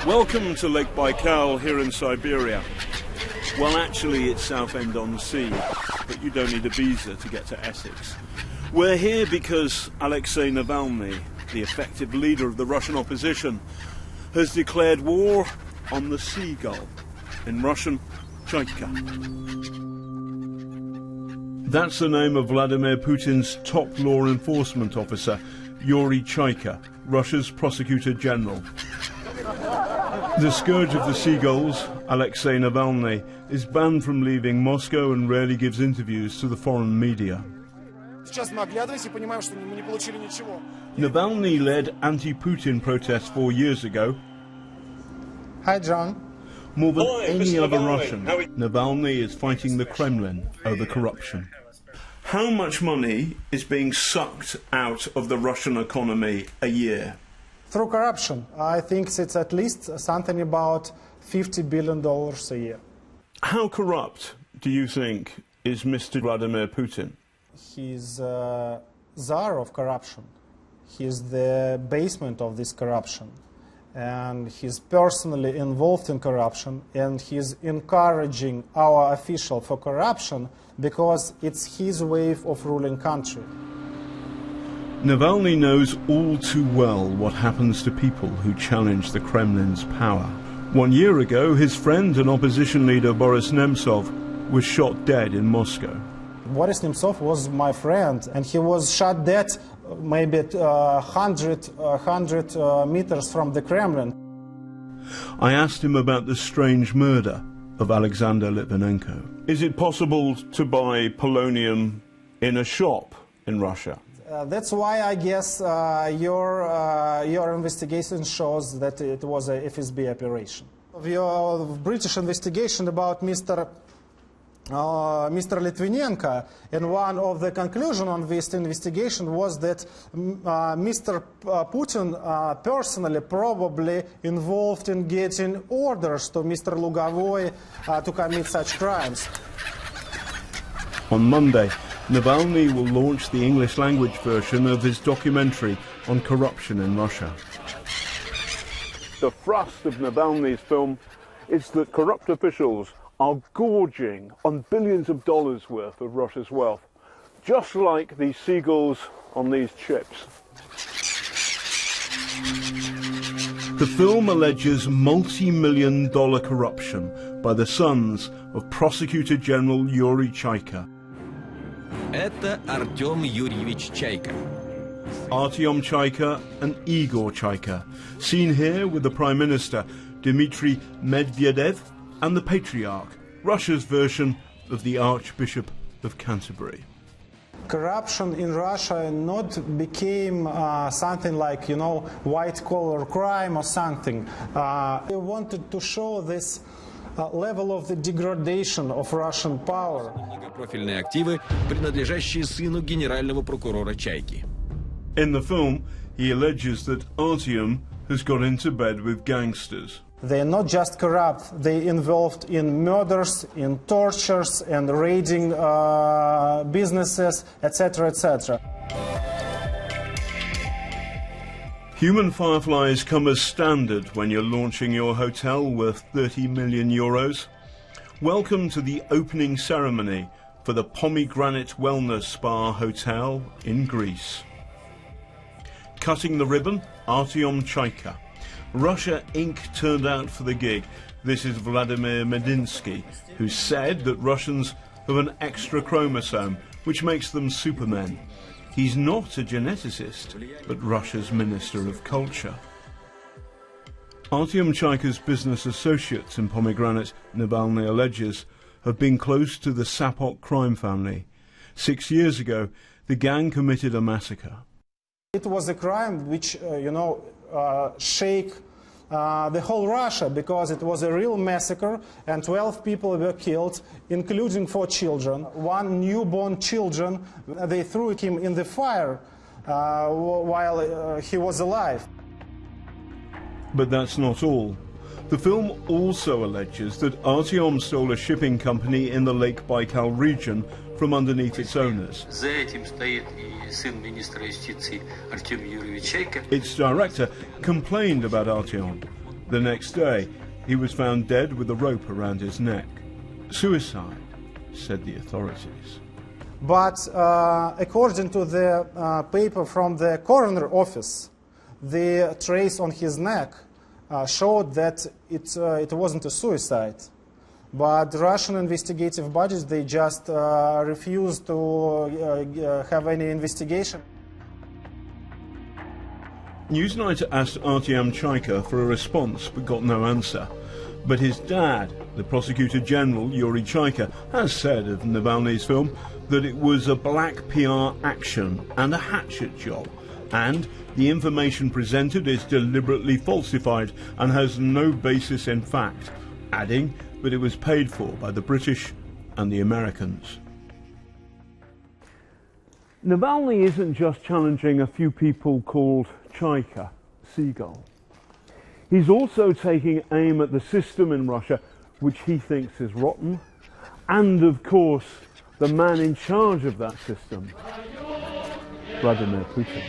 Welcome to Lake Baikal here in Siberia. Well, actually it's Southend-on-Sea, but you don't need a visa to get to Essex. We're here because Alexei Navalny, the effective leader of the Russian opposition, has declared war on the seagull, in Russian, Chaika. That's the name of Vladimir Putin's top law enforcement officer, Yuri Chaika, Russia's prosecutor general. The scourge of the seagulls, Alexei Navalny, is banned from leaving Moscow and rarely gives interviews to the foreign media. Navalny led anti-Putin protests 4 years ago. Hi, John. More than any other Russian, Navalny is fighting the Kremlin over corruption. How much money is being sucked out of the Russian economy a year? Through corruption, I think it's at least something about $50 billion a year. How corrupt do you think is Mr. Vladimir Putin? He's czar of corruption. He's the basement of this corruption. And he's personally involved in corruption, and he's encouraging our officials for corruption because it's his way of ruling country. Navalny knows all too well what happens to people who challenge the Kremlin's power. 1 year ago, his friend and opposition leader Boris Nemtsov was shot dead in Moscow. Boris Nemtsov was my friend, and he was shot dead maybe 100 meters from the Kremlin. I asked him about the strange murder of Alexander Litvinenko. Is it possible to buy polonium in a shop in Russia? That's why I guess your investigation shows that it was a FSB operation. Your British investigation about Mr. Litvinenko, and one of the conclusions on this investigation was that Mr. Putin personally probably involved in getting orders to Mr. Lugovoy to commit such crimes. On Monday, Navalny will launch the English-language version of his documentary on corruption in Russia. The thrust of Navalny's film is that corrupt officials are gorging on billions of dollars worth of Russia's wealth, just like these seagulls on these ships. The film alleges multi-million-dollar corruption by the sons of Prosecutor General Yuri Chaika. Это Артем Юрьевич Чайка. Artyom Chaika and Igor Chaika, seen here with the Prime Minister Dmitry Medvedev and the Patriarch, Russia's version of the Archbishop of Canterbury. Corruption in Russia not became something like, white-collar crime or something. We wanted to show this level of the degradation of Russian power. Многопрофильные активы, принадлежащие сыну генерального прокурора Чайки. In the film, he alleges that Artyom has got into bed with gangsters. They're not just corrupt, they're involved in murders, in tortures, and raiding businesses, etc., etc. Human fireflies come as standard when you're launching your hotel worth 30 million euros. Welcome to the opening ceremony for the Pomegranate Wellness Spa Hotel in Greece. Cutting the ribbon, Artyom Chaika. Russia Inc. turned out for the gig. This is Vladimir Medinsky, who said that Russians have an extra chromosome, which makes them supermen. He's not a geneticist, but Russia's Minister of Culture. Artyom Chaika's business associates in Pomegranate, Navalny alleges, have been close to the Sapok crime family. 6 years ago, the gang committed a massacre. It was a crime which, shake the whole Russia, because it was a real massacre and 12 people were killed, including 4 children. 1 newborn children, they threw him in the fire while he was alive. But that's not all. The film also alleges that Artyom stole a shipping company in the Lake Baikal region from underneath its owners. Its director complained about Artyom. The next day, he was found dead with a rope around his neck. Suicide, said the authorities. But according to the paper from the coroner office, the trace on his neck showed that it wasn't a suicide. But the Russian investigative bodies, they just refused to have any investigation. Newsnight asked Artyom Chaika for a response, but got no answer. But his dad, the Prosecutor General Yuri Chaika, has said of Navalny's film that it was a black PR action and a hatchet job, and the information presented is deliberately falsified and has no basis in fact, adding that it was paid for by the British and the Americans. Navalny isn't just challenging a few people called Chaika, Seagull. He's also taking aim at the system in Russia, which he thinks is rotten, and of course, the man in charge of that system, Vladimir Putin.